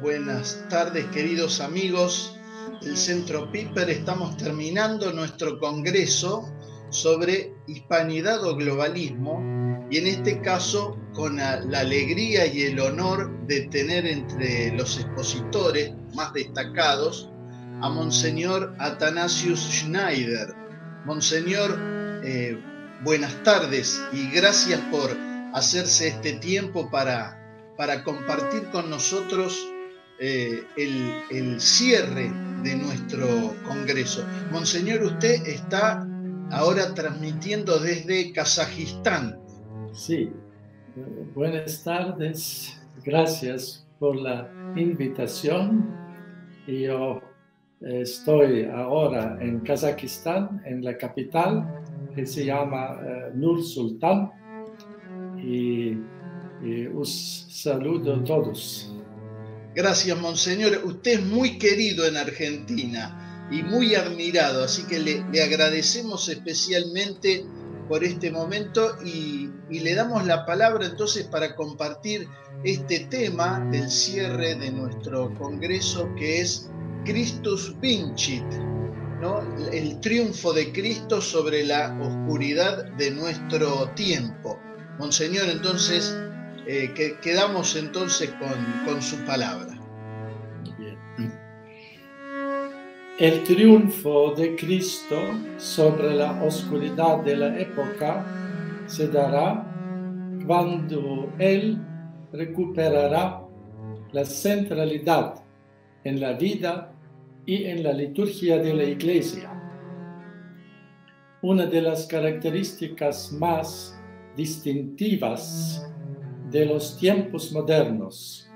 Buenas tardes, queridos amigos del Centro Piper. Estamos terminando nuestro congreso sobre hispanidad o globalismo, y en este caso con la alegría y el honor de tener entre los expositores más destacados a Monseñor Athanasius Schneider. Monseñor, buenas tardes y gracias por hacerse este tiempo para compartir con nosotros el cierre de nuestro congreso. Monseñor, usted está ahora transmitiendo desde Kazajistán. Sí, buenas tardes, gracias por la invitación. Yo estoy ahora en Kazajistán, en la capital, que se llama Nur-Sultan, y os saludo a todos. Gracias, Monseñor. Usted es muy querido en Argentina y muy admirado, así que le agradecemos especialmente por este momento y le damos la palabra entonces para compartir este tema del cierre de nuestro congreso, que es Christus Vincit, ¿no? El triunfo de Cristo sobre la oscuridad de nuestro tiempo. Monseñor, entonces quedamos entonces con su palabra. Bien. El triunfo de Cristo sobre la oscuridad de la época se dará cuando Él recuperará la centralidad en la vida y en la liturgia de la Iglesia. Una de las características más distintivas de los tiempos modernos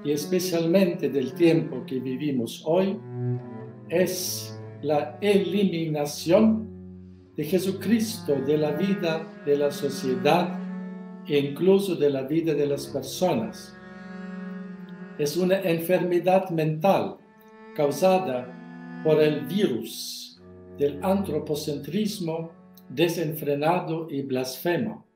y especialmente del tiempo que vivimos hoy es la eliminación de Jesucristo de la vida de la sociedad e incluso de la vida de las personas. Es una enfermedad mental causada por el virus del antropocentrismo desenfrenado y blasfemo.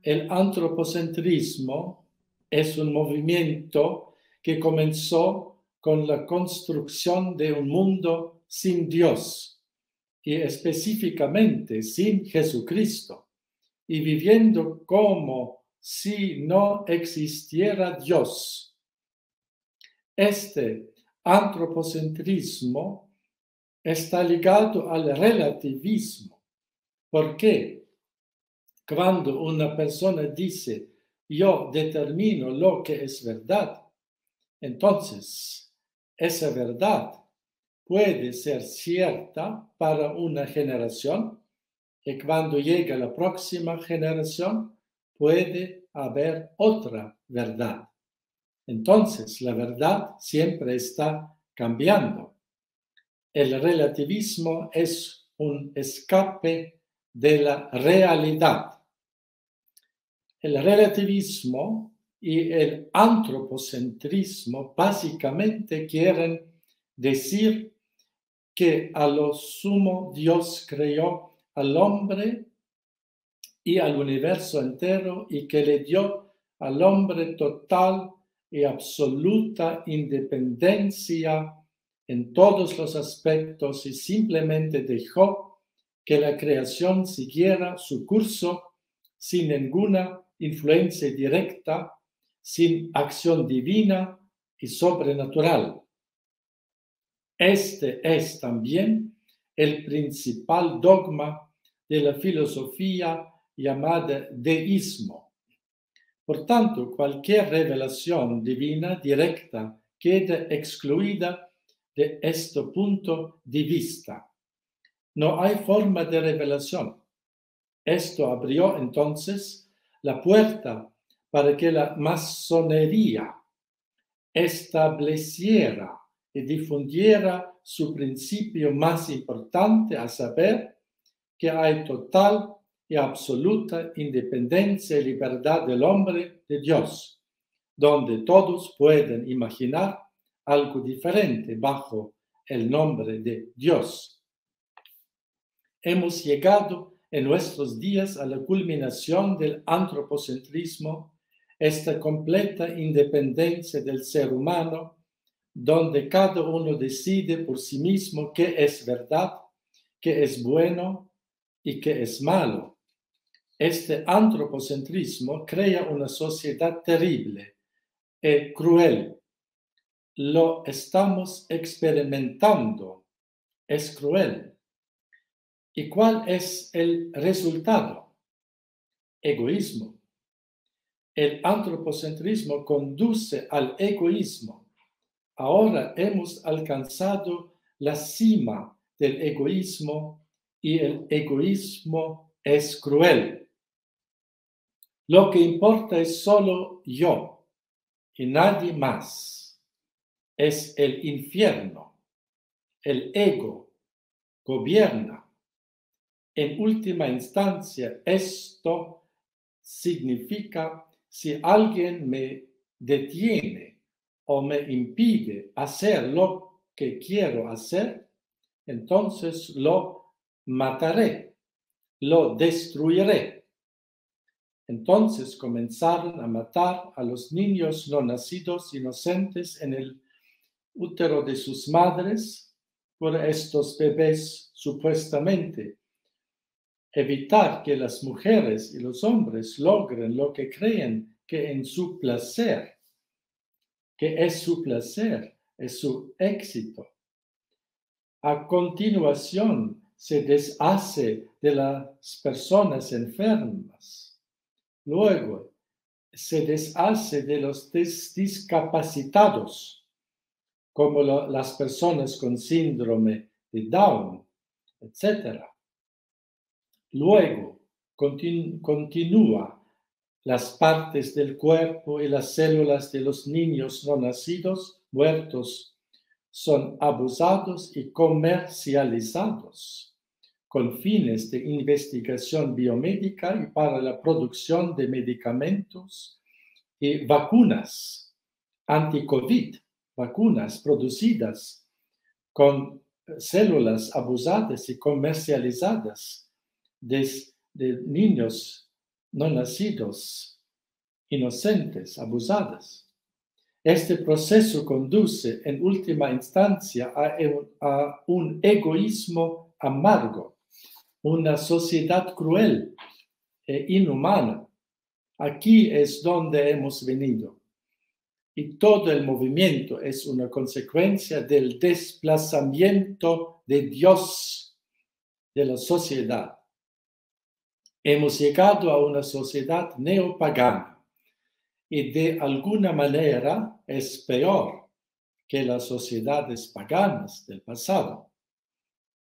El antropocentrismo es un movimiento que comenzó con la construcción de un mundo sin Dios y específicamente sin Jesucristo, y viviendo como si no existiera Dios. Este antropocentrismo está ligado al relativismo, porque cuando una persona dice yo determino lo que es verdad, entonces esa verdad puede ser cierta para una generación y cuando llega la próxima generación puede haber otra verdad. Entonces la verdad siempre está cambiando. El relativismo es un escape de la realidad. El relativismo y el antropocentrismo básicamente quieren decir que a lo sumo Dios creó al hombre y al universo entero y que le dio al hombre total y absoluta independencia en todos los aspectos y simplemente dejó que la creación siguiera su curso sin ninguna influencia directa, sin acción divina y sobrenatural. Este es también el principal dogma de la filosofía llamada deísmo. Por tanto, cualquier revelación divina directa queda excluida de este punto de vista. No hay forma de revelación. Esto abrió entonces la puerta para que la masonería estableciera y difundiera su principio más importante, a saber, que hay total y absoluta independencia y libertad del hombre de Dios, donde todos pueden imaginar algo diferente bajo el nombre de Dios. Hemos llegado en nuestros días a la culminación del antropocentrismo esta completa independencia del ser humano, donde cada uno decide por sí mismo qué es verdad, qué es bueno y qué es malo. Este antropocentrismo crea una sociedad terrible y cruel. Lo estamos experimentando. Es cruel. ¿Y cuál es el resultado? Egoísmo. El antropocentrismo conduce al egoísmo. Ahora hemos alcanzado la cima del egoísmo y el egoísmo es cruel. Lo que importa es solo yo y nadie más. Es el infierno. El ego gobierna. En última instancia, esto significa si alguien me detiene o me impide hacer lo que quiero hacer, entonces lo mataré, lo destruiré. Entonces comenzaron a matar a los niños no nacidos inocentes en el útero de sus madres por estos bebés supuestamente. Evitar que las mujeres y los hombres logren lo que creen que es su placer, es su éxito. A continuación, se deshace de las personas enfermas. Luego, se deshace de los discapacitados, como las personas con síndrome de Down, etc. Luego, continúa las partes del cuerpo y las células de los niños no nacidos muertos son abusados y comercializados con fines de investigación biomédica y para la producción de medicamentos y vacunas anti-COVID, vacunas producidas con células abusadas y comercializadas de niños no nacidos, inocentes, abusadas. Este proceso conduce en última instancia a un egoísmo amargo, una sociedad cruel e inhumana. Aquí es donde hemos venido. Y todo el movimiento es una consecuencia del desplazamiento de Dios de la sociedad. Hemos llegado a una sociedad neopagana y de alguna manera es peor que las sociedades paganas del pasado.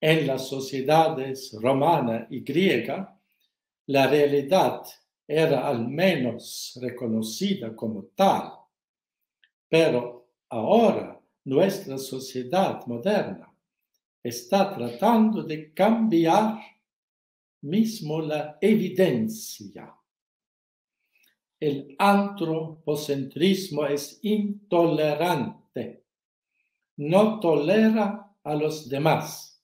En las sociedades romana y griega, la realidad era al menos reconocida como tal, pero ahora nuestra sociedad moderna está tratando de cambiar mismo la evidencia. El antropocentrismo es intolerante, no tolera a los demás.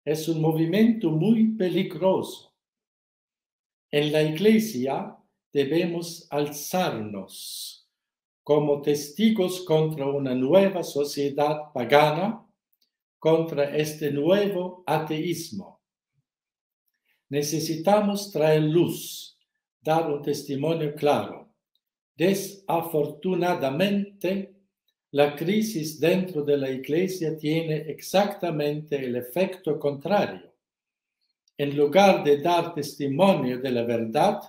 Es un movimiento muy peligroso. En la Iglesia debemos alzarnos como testigos contra una nueva sociedad pagana, contra este nuevo ateísmo. Necesitamos traer luz, dar un testimonio claro. Desafortunadamente, la crisis dentro de la Iglesia tiene exactamente el efecto contrario. En lugar de dar testimonio de la verdad,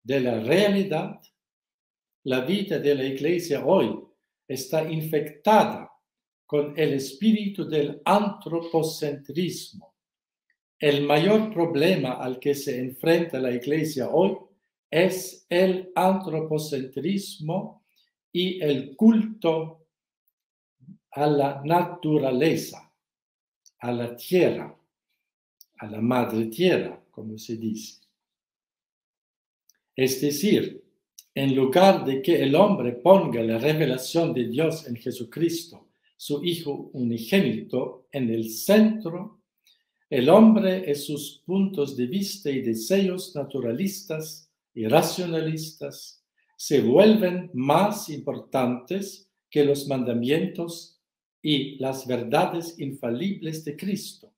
de la realidad, la vida de la Iglesia hoy está infectada con el espíritu del antropocentrismo. El mayor problema al que se enfrenta la Iglesia hoy es el antropocentrismo y el culto a la naturaleza, a la tierra, a la madre tierra, como se dice. Es decir, en lugar de que el hombre ponga la revelación de Dios en Jesucristo, su Hijo unigénito, en el centro, el hombre y sus puntos de vista y deseos naturalistas y racionalistas se vuelven más importantes que los mandamientos y las verdades infalibles de Cristo,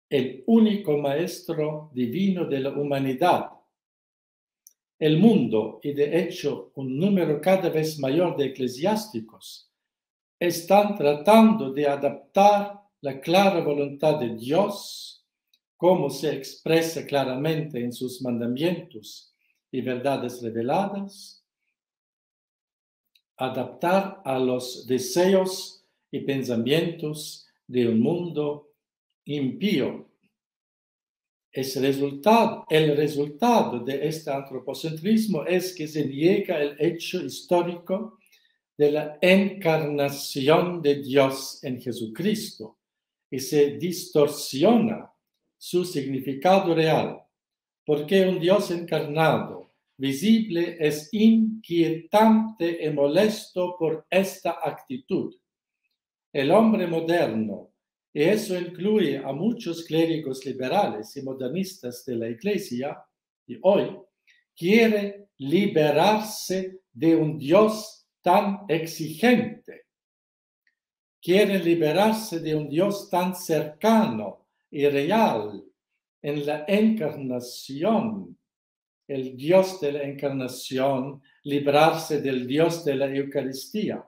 el único maestro divino de la humanidad. El mundo, y de hecho un número cada vez mayor de eclesiásticos, están tratando de adaptar la clara voluntad de Dios, como se expresa claramente en sus mandamientos y verdades reveladas, adaptar a los deseos y pensamientos de un mundo impío. El resultado de este antropocentrismo es que se niega el hecho histórico de la encarnación de Dios en Jesucristo y se distorsiona su significado real, porque un Dios encarnado, visible, es inquietante y molesto por esta actitud. El hombre moderno, y eso incluye a muchos clérigos liberales y modernistas de la Iglesia, y hoy, quiere liberarse de un Dios tan exigente. Quieren liberarse de un Dios tan cercano y real en la encarnación. El Dios de la encarnación, librarse del Dios de la Eucaristía.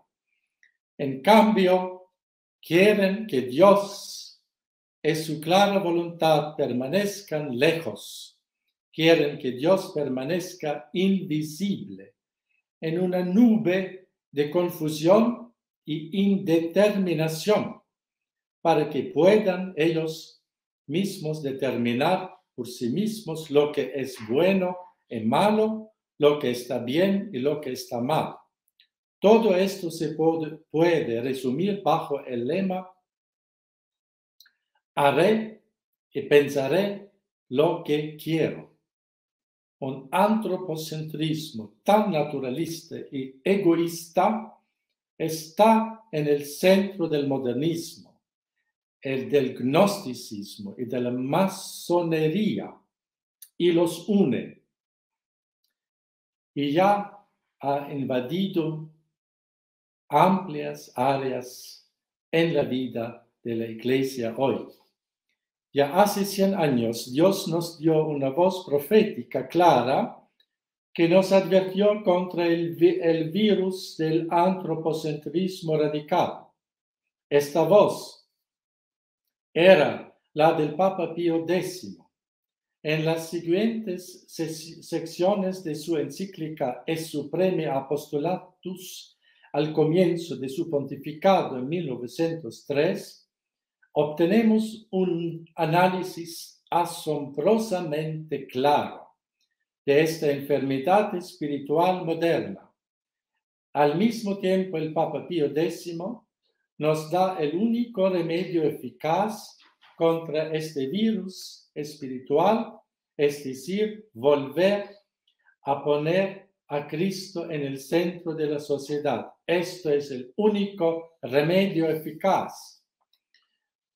En cambio, quieren que Dios y su clara voluntad permanezcan lejos. Quieren que Dios permanezca invisible, en una nube de confusión y indeterminación, para que puedan ellos mismos determinar por sí mismos lo que es bueno y malo, lo que está bien y lo que está mal. Todo esto se puede resumir bajo el lema: haré y pensaré lo que quiero. Un antropocentrismo tan naturalista y egoísta está en el centro del modernismo, el del gnosticismo y de la masonería, y los une. Y ya ha invadido amplias áreas en la vida de la Iglesia hoy. Ya hace 100 años Dios nos dio una voz profética clara que nos advirtió contra el virus del antropocentrismo radical. Esta voz era la del Papa Pío X. En las siguientes secciones de su encíclica Es Supreme Apostolatus, al comienzo de su pontificado en 1903, obtenemos un análisis asombrosamente claro de esta enfermedad espiritual moderna. Al mismo tiempo, el Papa Pío X nos da el único remedio eficaz contra este virus espiritual, es decir, volver a poner a Cristo en el centro de la sociedad. Esto es el único remedio eficaz.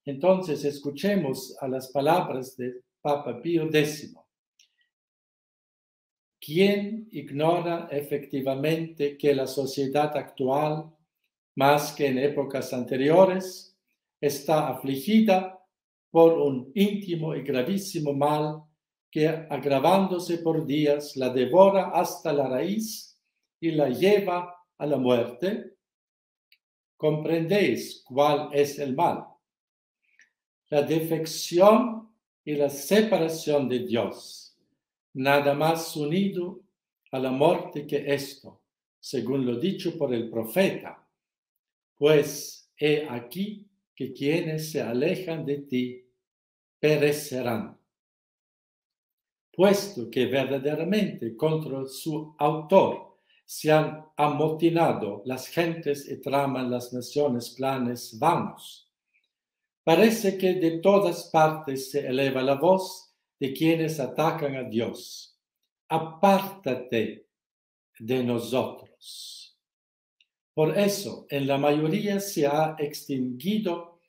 Entonces, escuchemos a las palabras del Papa Pío X. ¿Quién ignora efectivamente que la sociedad actual, más que en épocas anteriores, está afligida por un íntimo y gravísimo mal que, agravándose por días, la devora hasta la raíz y la lleva a la muerte? ¿Comprendéis cuál es el mal? La defección y la separación de Dios, nada más unido a la muerte que esto, según lo dicho por el profeta. Pues he aquí que quienes se alejan de ti perecerán. Puesto que verdaderamente contra su autor se han amotinado las gentes y traman las naciones planes vanos. Parece que de todas partes se eleva la voz de quienes atacan a Dios. Apártate de nosotros. Por eso, en la mayoría se ha extinguido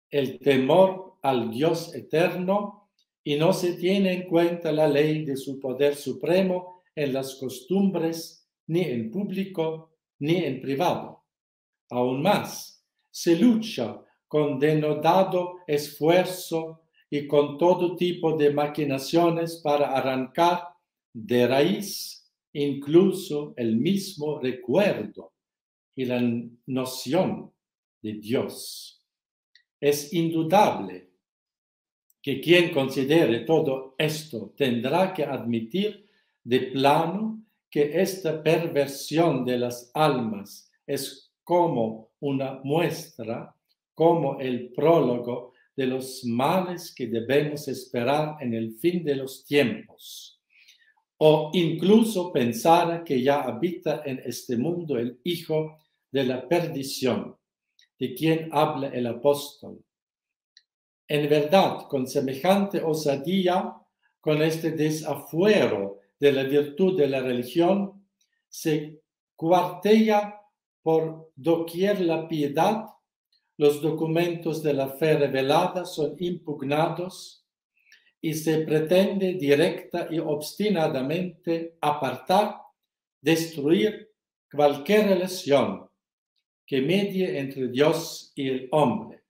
el temor al Dios eterno y no se tiene en cuenta la ley de su poder supremo en las costumbres ni en público, ni en privado. Aún más, se lucha con denodado esfuerzo y con todo tipo de maquinaciones para arrancar de raíz incluso el mismo recuerdo y la noción de Dios. Es indudable que quien considere todo esto tendrá que admitir de plano que esta perversión de las almas es como una muestra, como el prólogo de los males que debemos esperar en el fin de los tiempos. O incluso pensar que ya habita en este mundo el hijo de la perdición, de quien habla el apóstol. En verdad, con semejante osadía, con este desafuero de la virtud de la religión, se cuartella por doquier la piedad, los documentos de la fe revelada son impugnados y se pretende directa y obstinadamente apartar, destruir cualquier relación que medie entre Dios y el hombre.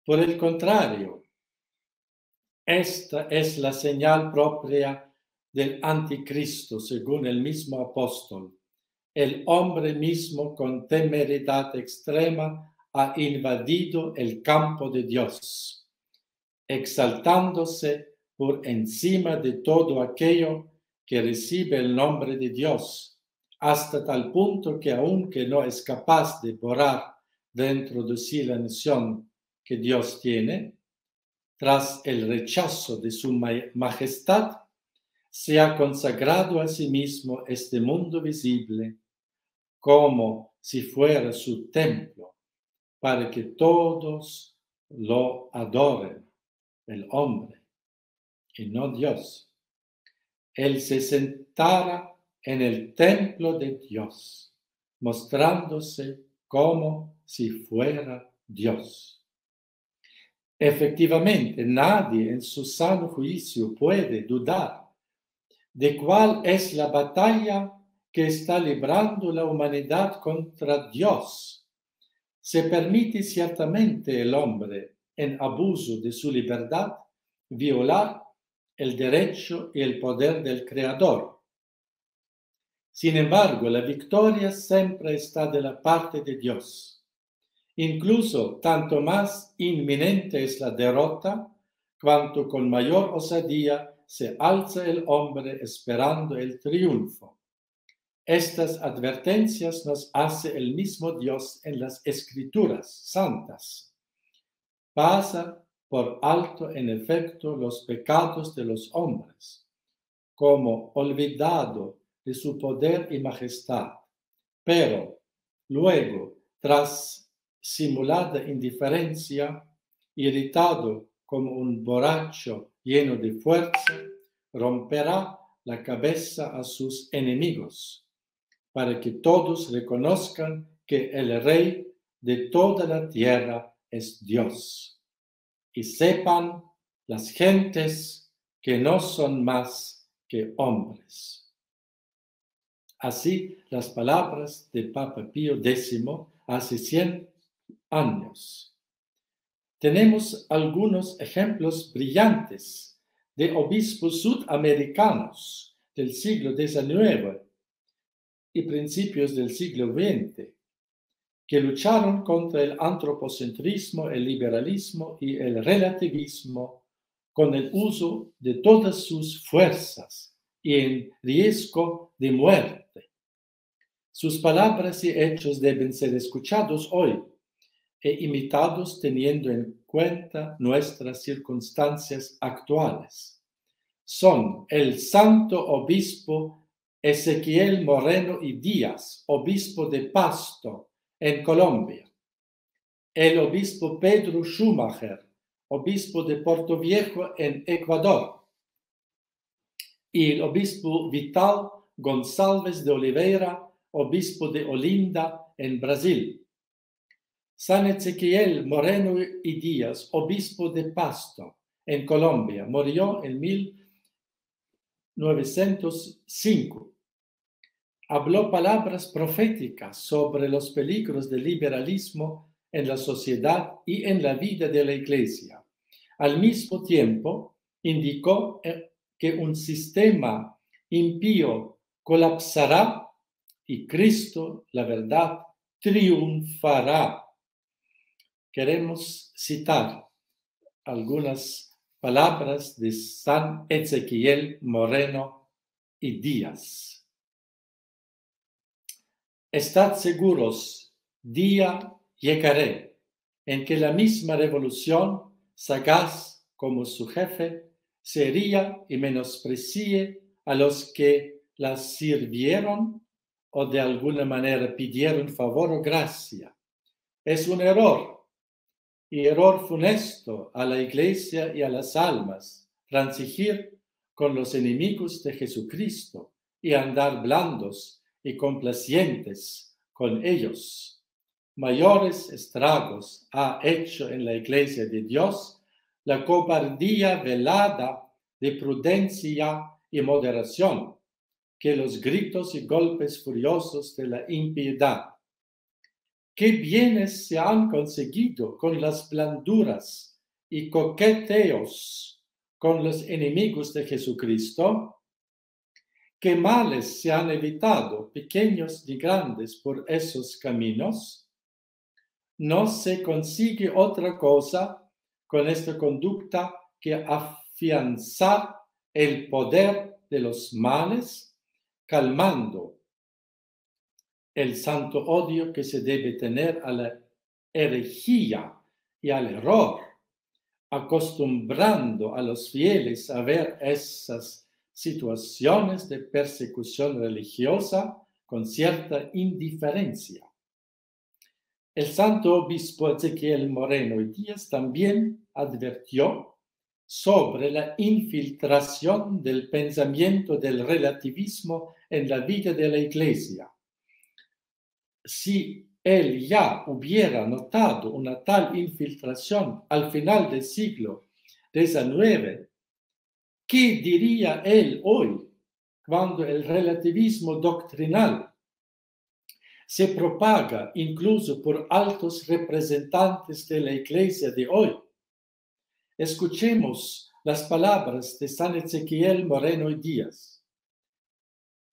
Por el contrario, esta es la señal propia del anticristo, según el mismo apóstol. El hombre mismo, con temeridad extrema, ha invadido el campo de Dios, exaltándose por encima de todo aquello que recibe el nombre de Dios, hasta tal punto que aunque no es capaz de borrar dentro de sí la nación que Dios tiene, tras el rechazo de su majestad, se ha consagrado a sí mismo este mundo visible como si fuera su templo, para que todos lo adoren, el hombre, y no Dios. Él se sentara en el templo de Dios, mostrándose como si fuera Dios. Efectivamente, nadie en su sano juicio puede dudar de cuál es la batalla que está librando la humanidad contra Dios. Se permite ciertamente el hombre, en abuso de su libertad, violar el derecho y el poder del Creador. Sin embargo, la victoria siempre está de la parte de Dios. Incluso tanto más inminente es la derrota, cuanto con mayor osadía se alza el hombre esperando el triunfo. Estas advertencias nos hace el mismo Dios en las Escrituras santas. Pasa por alto en efecto los pecados de los hombres, como olvidado de su poder y majestad, pero luego, tras simulada indiferencia, irritado como un borracho lleno de fuerza, romperá la cabeza a sus enemigos, para que todos reconozcan que el Rey de toda la tierra es Dios, y sepan las gentes que no son más que hombres. Así las palabras de Papa Pío X hace 100 años. Tenemos algunos ejemplos brillantes de obispos sudamericanos del siglo XIX y principios del siglo XX que lucharon contra el antropocentrismo, el liberalismo y el relativismo con el uso de todas sus fuerzas y en riesgo de muerte. Sus palabras y hechos deben ser escuchados hoy e imitados teniendo en cuenta nuestras circunstancias actuales. Son el santo obispo Ezequiel Moreno y Díaz, obispo de Pasto, en Colombia; el obispo Pedro Schumacher, obispo de Portoviejo, en Ecuador; y el obispo Vital González de Oliveira, obispo de Olinda, en Brasil. San Ezequiel Moreno y Díaz, obispo de Pasto, en Colombia, murió en 1905. habló palabras proféticas sobre los peligros del liberalismo en la sociedad y en la vida de la Iglesia. Al mismo tiempo, indicó que un sistema impío colapsará y Cristo, la verdad, triunfará. Queremos citar algunas palabras de San Ezequiel Moreno y Díaz. Estad seguros, día llegaré en que la misma revolución, sagaz como su jefe, se hería y menosprecie a los que la sirvieron o de alguna manera pidieron favor o gracia. Es un error, y error funesto a la Iglesia y a las almas, transigir con los enemigos de Jesucristo y andar blandos y complacientes con ellos. Mayores estragos ha hecho en la Iglesia de Dios la cobardía velada de prudencia y moderación que los gritos y golpes furiosos de la impiedad. ¿Qué bienes se han conseguido con las blanduras y coqueteos con los enemigos de Jesucristo? ¿Qué males se han evitado, pequeños y grandes, por esos caminos? No se consigue otra cosa con esta conducta que afianzar el poder de los males, calmando el santo odio que se debe tener a la herejía y al error, acostumbrando a los fieles a ver esas situaciones de persecución religiosa con cierta indiferencia. El santo obispo Ezequiel Moreno y Díaz también advirtió sobre la infiltración del pensamiento del relativismo en la vida de la Iglesia. Si él ya hubiera notado una tal infiltración al final del siglo XIX, ¿qué diría él hoy cuando el relativismo doctrinal se propaga incluso por altos representantes de la Iglesia de hoy? Escuchemos las palabras de San Ezequiel Moreno y Díaz.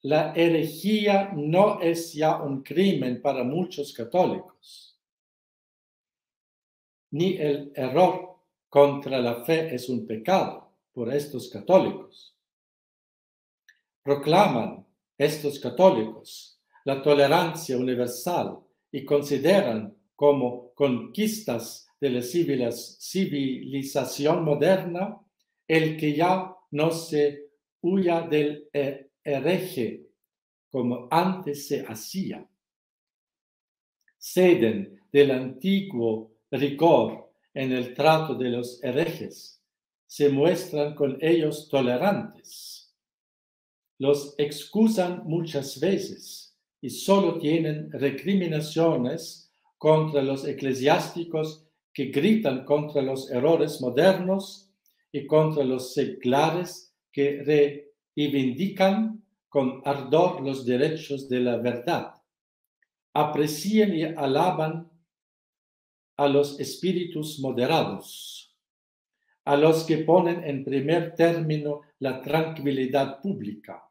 La herejía no es ya un crimen para muchos católicos, ni el error contra la fe es un pecado por estos católicos. Proclaman estos católicos la tolerancia universal y consideran como conquistas de la civilización moderna el que ya no se huya del hereje como antes se hacía. Ceden del antiguo rigor en el trato de los herejes, se muestran con ellos tolerantes. Los excusan muchas veces y solo tienen recriminaciones contra los eclesiásticos que gritan contra los errores modernos y contra los seglares que reivindican con ardor los derechos de la verdad. Aprecian y alaban a los espíritus moderados, a los que ponen en primer término la tranquilidad pública,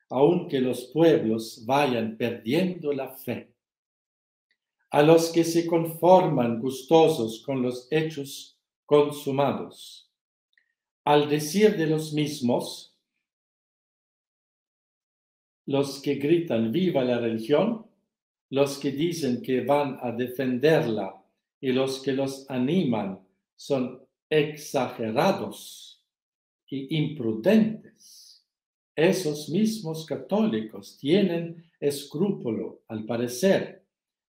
aunque los pueblos vayan perdiendo la fe, a los que se conforman gustosos con los hechos consumados. Al decir de los mismos, los que gritan viva la religión, los que dicen que van a defenderla y los que los animan son exagerados y imprudentes. Esos mismos católicos tienen escrúpulo, al parecer,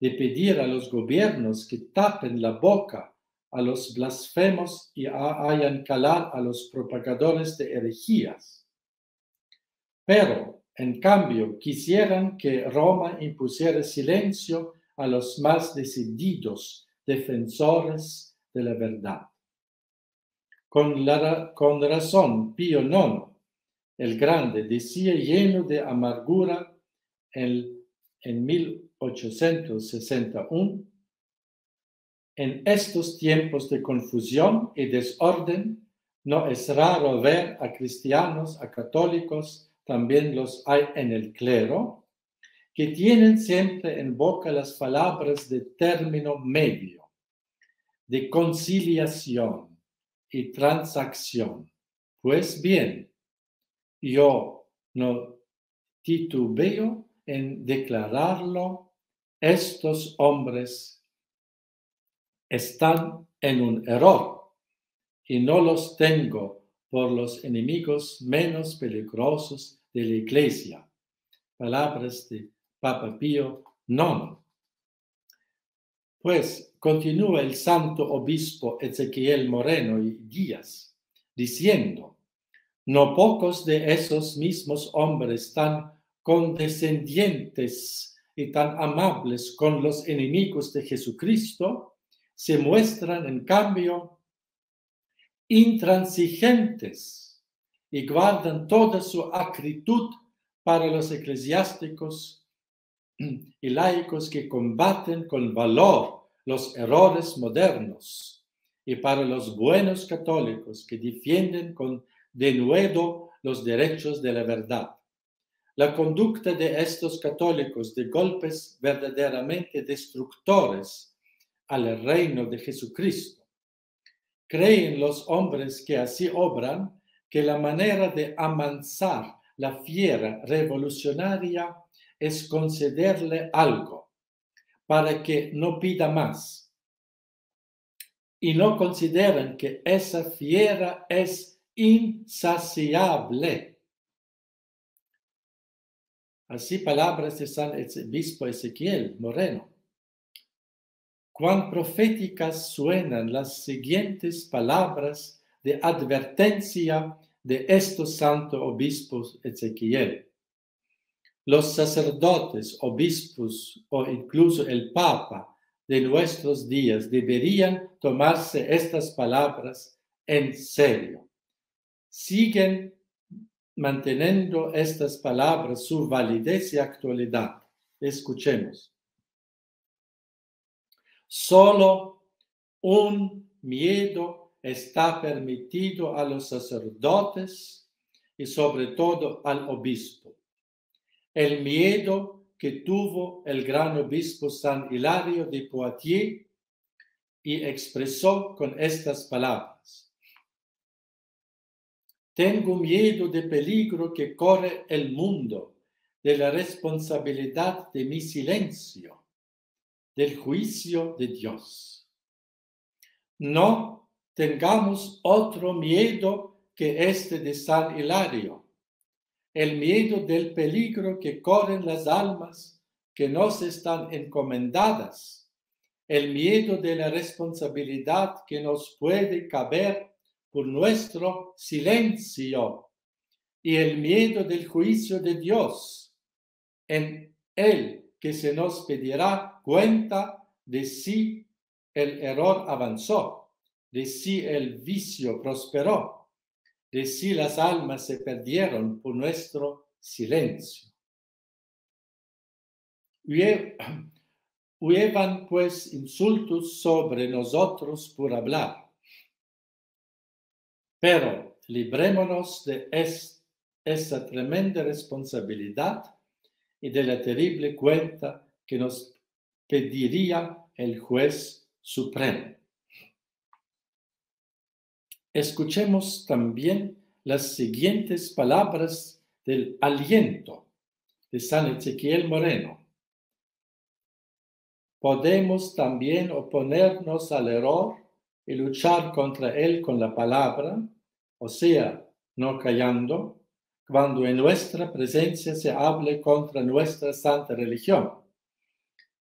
de pedir a los gobiernos que tapen la boca a los blasfemos y hagan calar a los propagadores de herejías. Pero, en cambio, quisieran que Roma impusiera silencio a los más decididos defensores de la verdad. Con razón, Pío IX, el Grande, decía lleno de amargura en 1861, en estos tiempos de confusión y desorden, no es raro ver a cristianos, a católicos, también los hay en el clero, que tienen siempre en boca las palabras de término medio, de conciliación y transacción. Pues bien, yo no titubeo en declararlo, estos hombres están en un error y no los tengo por los enemigos menos peligrosos de la Iglesia. Palabras de Papa Pío IX. Pues continúa el santo obispo Ezequiel Moreno y Díaz, diciendo: no pocos de esos mismos hombres tan condescendientes y tan amables con los enemigos de Jesucristo se muestran, en cambio, intransigentes y guardan toda su acritud para los eclesiásticos y laicos que combaten con valor los errores modernos, y para los buenos católicos que defienden con denuedo los derechos de la verdad. La conducta de estos católicos de golpes verdaderamente destructores al reino de Jesucristo. Creen los hombres que así obran que la manera de amansar la fiera revolucionaria es concederle algo para que no pida más. Y no consideran que esa fiera es insaciable. Así palabras de San Obispo Ezequiel Moreno. Cuán proféticas suenan las siguientes palabras de advertencia de estos santos obispos Ezequiel. Los sacerdotes, obispos o incluso el Papa de nuestros días deberían tomarse estas palabras en serio. Siguen manteniendo estas palabras su validez y actualidad. Escuchemos. Solo un miedo está permitido a los sacerdotes y sobre todo al obispo. El miedo que tuvo el gran obispo San Hilario de Poitiers y expresó con estas palabras. Tengo miedo del peligro que corre el mundo, de la responsabilidad de mi silencio, del juicio de Dios. No tengamos otro miedo que este de San Hilario, el miedo del peligro que corren las almas que nos están encomendadas, el miedo de la responsabilidad que nos puede caber por nuestro silencio y el miedo del juicio de Dios, en el que se nos pedirá cuenta de si el error avanzó, de si el vicio prosperó, de si las almas se perdieron por nuestro silencio. Huevan pues insultos sobre nosotros por hablar, pero librémonos de esa tremenda responsabilidad y de la terrible cuenta que nos pediría el juez supremo. Escuchemos también las siguientes palabras del aliento de San Ezequiel Moreno. Podemos también oponernos al error y luchar contra él con la palabra, o sea, no callando, cuando en nuestra presencia se hable contra nuestra santa religión.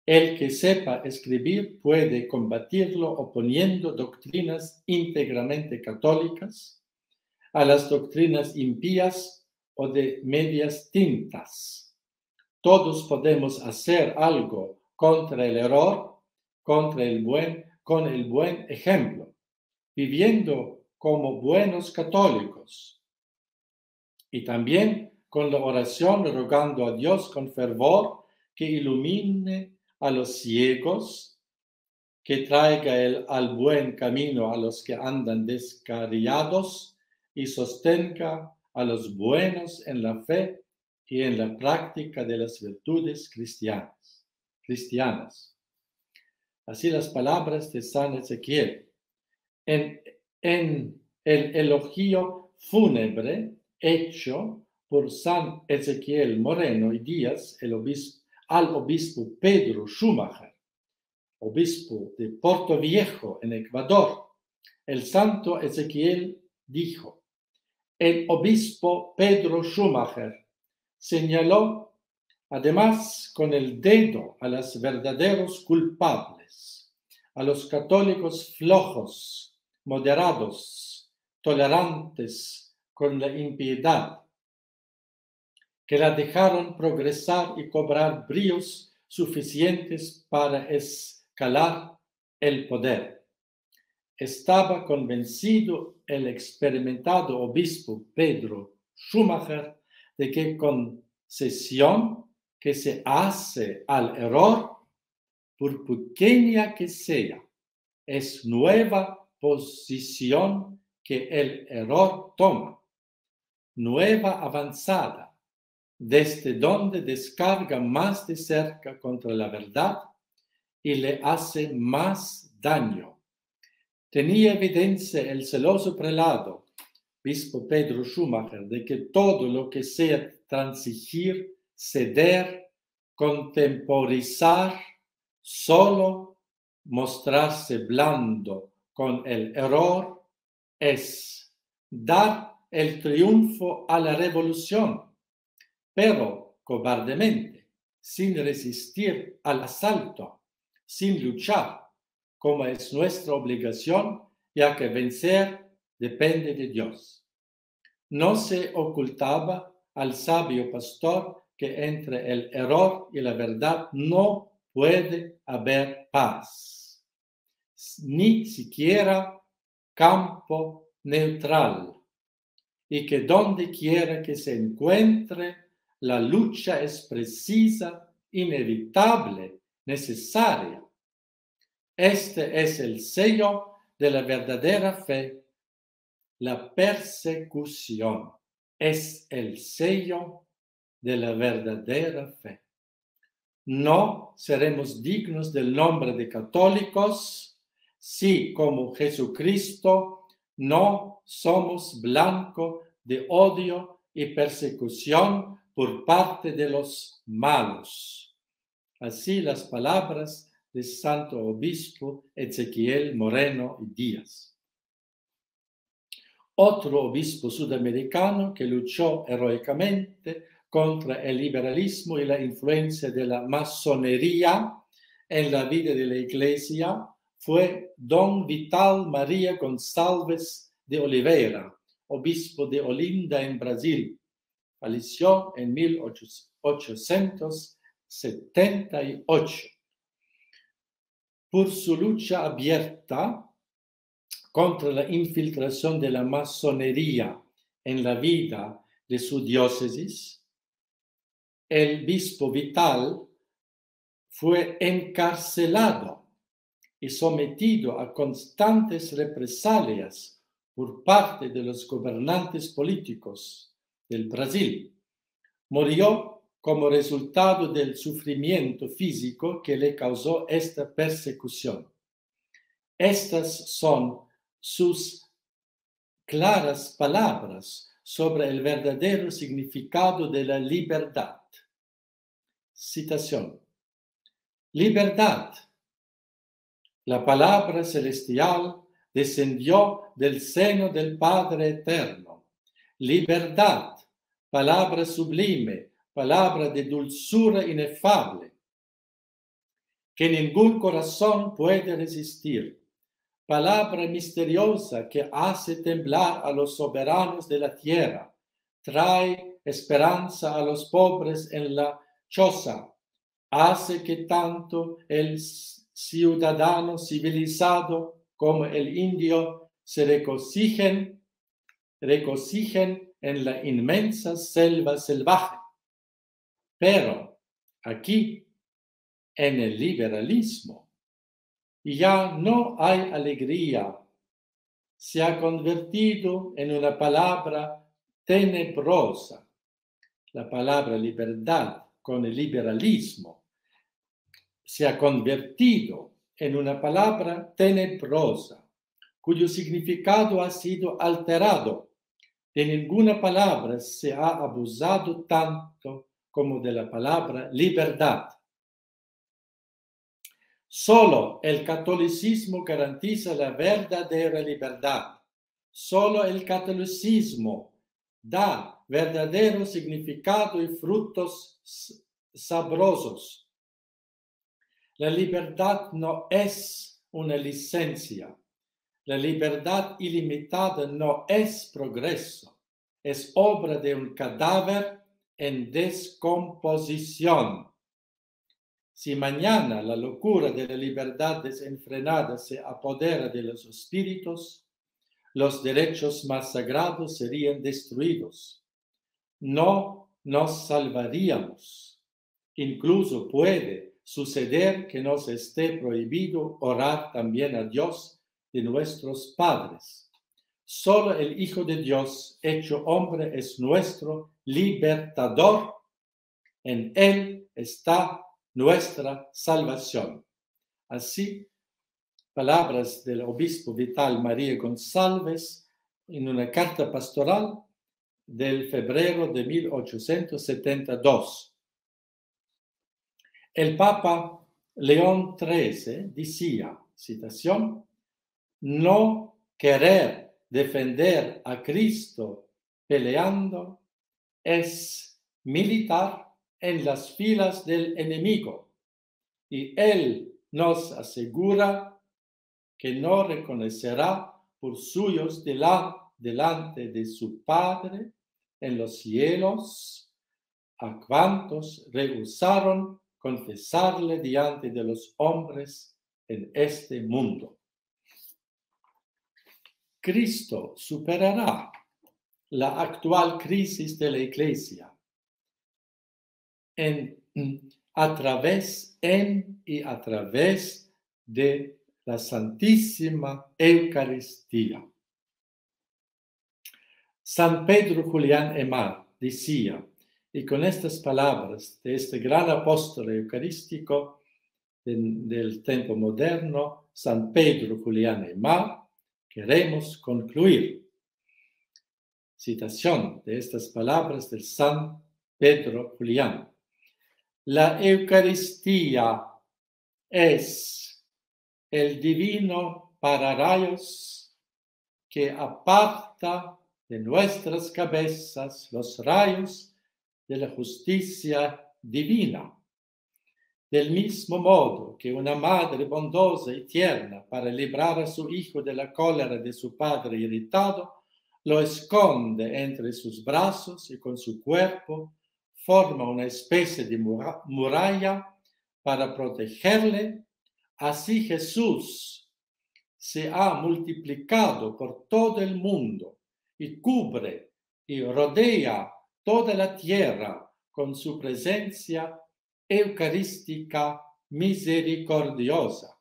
El que sepa escribir puede combatirlo oponiendo doctrinas íntegramente católicas a las doctrinas impías o de medias tintas. Todos podemos hacer algo contra el error, con el buen ejemplo, viviendo como buenos católicos y también con la oración, rogando a Dios con fervor que ilumine a los ciegos, que traiga al buen camino a los que andan descarriados y sostenga a los buenos en la fe y en la práctica de las virtudes cristianas. Así las palabras de San Ezequiel. En el elogio fúnebre hecho por San Ezequiel Moreno y Díaz al obispo Pedro Schumacher, obispo de Puerto Viejo en Ecuador, el santo Ezequiel dijo: el obispo Pedro Schumacher señaló además con el dedo a los verdaderos culpables, a los católicos flojos, moderados, tolerantes con la impiedad, que la dejaron progresar y cobrar bríos suficientes para escalar el poder. Estaba convencido el experimentado obispo Pedro Schumacher de que concesión que se hace al error, por pequeña que sea, es nueva posición que el error toma, nueva avanzada, desde donde descarga más de cerca contra la verdad y le hace más daño. Tenía evidencia el celoso prelado, obispo Pedro Schumacher, de que todo lo que sea transigir, ceder, contemporizar, solo mostrarse blando con el error, es dar el triunfo a la revolución, pero cobardemente, sin resistir al asalto, sin luchar, como es nuestra obligación, ya que vencer depende de Dios. No se ocultaba al sabio pastor que entre el error y la verdad no puede haber paz, ni siquiera campo neutral, y que donde quiera que se encuentre, la lucha es precisa, inevitable, necesaria. Este es el sello de la verdadera fe. La persecución es el sello de la verdadera fe. No seremos dignos del nombre de católicos si, como Jesucristo, no somos blanco de odio y persecución por parte de los malos. Así las palabras del santo obispo Ezequiel Moreno y Díaz. Otro obispo sudamericano que luchó heroicamente contra el liberalismo y la influencia de la masonería en la vida de la Iglesia fue don Vital María Gonçalves de Oliveira, obispo de Olinda en Brasil. Falleció en 1878. Por su lucha abierta contra la infiltración de la masonería en la vida de su diócesis, el obispo Vital fue encarcelado y sometido a constantes represalias por parte de los gobernantes políticos del Brasil. Murió como resultado del sufrimiento físico que le causó esta persecución. Estas son sus claras palabras sobre el verdadero significado de la libertad. Citación. Libertad. La palabra celestial descendió del seno del Padre Eterno. Libertad, palabra sublime, palabra de dulzura inefable, que ningún corazón puede resistir. Palabra misteriosa que hace temblar a los soberanos de la tierra, trae esperanza a los pobres en la choza, hace que tanto el ciudadano civilizado como el indio se regocijen en la inmensa selva salvaje. Pero aquí, en el liberalismo, ya no hay alegría. Se ha convertido en una palabra tenebrosa. La palabra libertad con el liberalismo se ha convertido en una palabra tenebrosa, cuyo significado ha sido alterado. De ninguna palabra se ha abusado tanto como de la palabra libertad. Solo el catolicismo garantiza la verdadera libertad. Solo el catolicismo da verdadero significado y frutos sabrosos. La libertad no es una licencia. La libertad ilimitada no es progreso. Es obra de un cadáver en descomposición. Si mañana la locura de la libertad desenfrenada se apodera de los espíritus, los derechos más sagrados serían destruidos. No nos salvaríamos. Incluso puede suceder que nos esté prohibido orar también a Dios de nuestros padres. Solo el Hijo de Dios, hecho hombre, es nuestro libertador. En Él está nuestra salvación. Así, palabras del obispo Vital María González en una carta pastoral del febrero de 1872. El Papa León XIII decía, citación, no querer defender a Cristo peleando es militar en las filas del enemigo, y él nos asegura que no reconocerá por suyos delante de su Padre en los cielos a cuantos rehusaron confesarle diante de los hombres en este mundo. Cristo superará la actual crisis de la Iglesia a través de la Santísima Eucaristía. San Pedro Julián Aymar decía, y con estas palabras de este gran apóstol eucarístico del tiempo moderno, San Pedro Julián Aymar, queremos concluir. Citación de estas palabras del San Pedro Julián. La Eucaristía es el divino pararrayos que aparta de nuestras cabezas los rayos de la justicia divina. Del mismo modo que una madre bondosa y tierna para librar a su hijo de la cólera de su padre irritado, lo esconde entre sus brazos y con su cuerpo forma una especie de muralla para protegerle. Así Jesús se ha multiplicado por todo el mundo y cubre y rodea toda la tierra con su presencia eucarística misericordiosa.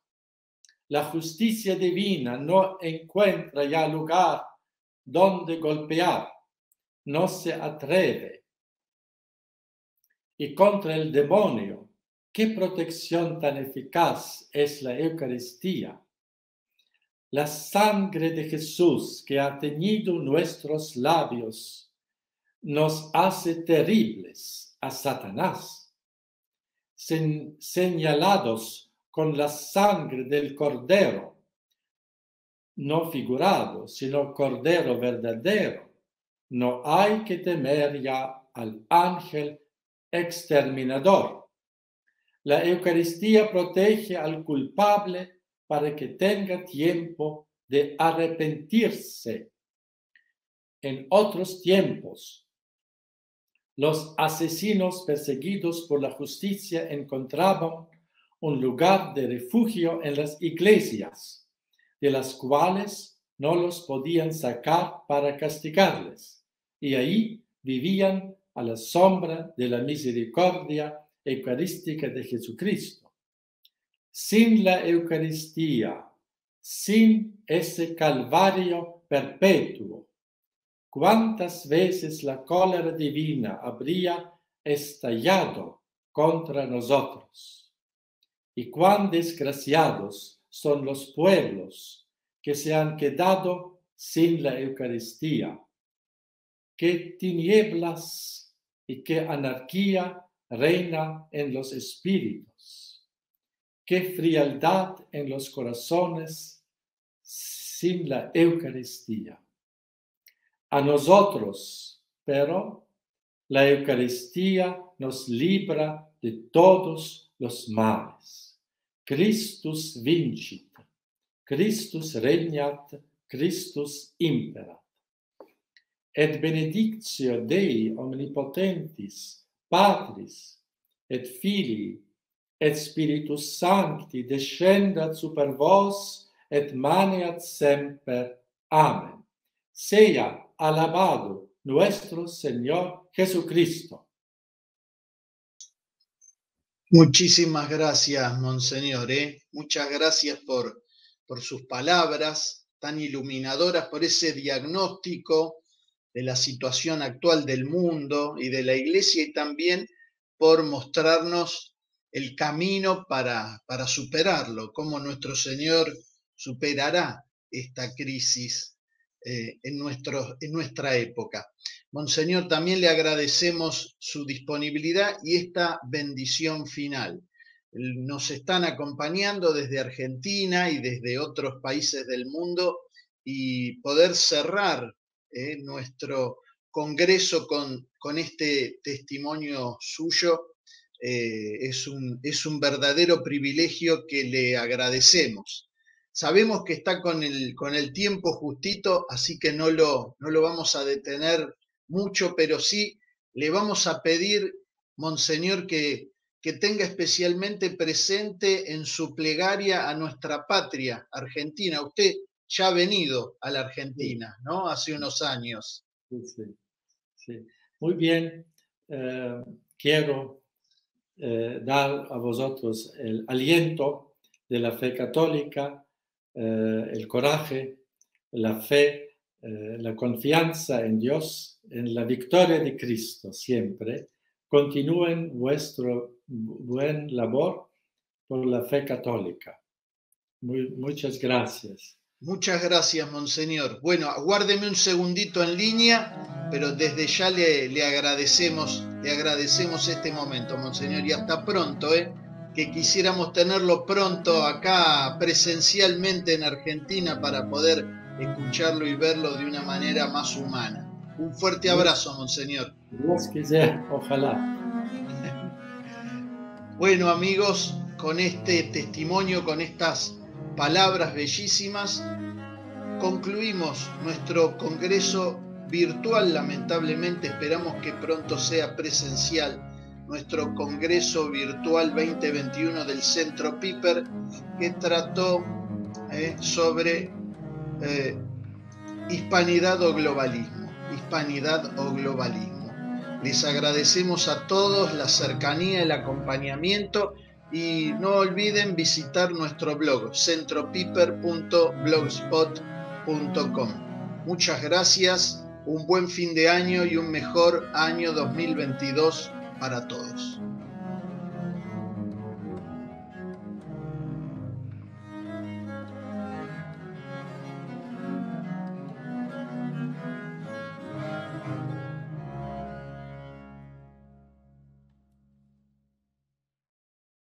La justicia divina no encuentra ya lugar donde golpear, no se atreve. Y contra el demonio, ¿qué protección tan eficaz es la Eucaristía? La sangre de Jesús que ha teñido nuestros labios nos hace terribles a Satanás. Señalados con la sangre del Cordero, no figurado, sino Cordero verdadero, no hay que temer ya al ángel exterminador. La Eucaristía protege al culpable para que tenga tiempo de arrepentirse. En otros tiempos, los asesinos perseguidos por la justicia encontraban un lugar de refugio en las iglesias, de las cuales no los podían sacar para castigarles. y ahí vivían a la sombra de la misericordia eucarística de Jesucristo. Sin la Eucaristía, sin ese calvario perpetuo, ¿cuántas veces la cólera divina habría estallado contra nosotros? Y cuán desgraciados son los pueblos que se han quedado sin la Eucaristía. Qué tinieblas y qué anarquía reina en los espíritus. Qué frialdad en los corazones sin la Eucaristía. A nosotros, pero, la Eucaristía nos libra de todos los males. Christus vincit, Christus regnat, Christus imperat. Et benedictio Dei omnipotentis, Patris, et Filii, et Spiritus Sancti descendat super vos, et maneat semper. Amen. Sea alabado nuestro Señor Jesucristo. Muchísimas gracias, Monseñor. Muchas gracias por sus palabras tan iluminadoras, por ese diagnóstico de la situación actual del mundo y de la Iglesia, y también por mostrarnos el camino para superarlo, cómo nuestro Señor superará esta crisis en nuestra época. Monseñor, también le agradecemos su disponibilidad y esta bendición final. Nos están acompañando desde Argentina y desde otros países del mundo, y poder cerrar nuestro congreso con este testimonio suyo es un verdadero privilegio que le agradecemos. Sabemos que está con el tiempo justito, así que no lo vamos a detener mucho, pero sí le vamos a pedir, Monseñor, que tenga especialmente presente en su plegaria a nuestra patria, Argentina. Usted ya ha venido a la Argentina, ¿no? Hace unos años. Sí. Muy bien. Quiero dar a vosotros el aliento de la fe católica, el coraje, la fe, la confianza en Dios, en la victoria de Cristo siempre. Continúen vuestro buen labor por la fe católica. Muchas gracias. Muchas gracias, Monseñor. Bueno, aguárdeme un segundito en línea, pero desde ya le agradecemos este momento, Monseñor, y hasta pronto, que quisiéramos tenerlo pronto acá presencialmente en Argentina para poder escucharlo y verlo de una manera más humana. Un fuerte abrazo, Monseñor. Dios quiera, ojalá. Bueno, amigos, con este testimonio, con estas palabras bellísimas, concluimos nuestro congreso virtual. Lamentablemente esperamos que pronto sea presencial nuestro congreso virtual 2021 del Centro Piper, que trató sobre hispanidad o globalismo. Les agradecemos a todos la cercanía, el acompañamiento, y no olviden visitar nuestro blog centropiper.blogspot.com. Muchas gracias, un buen fin de año y un mejor año 2022 para todos.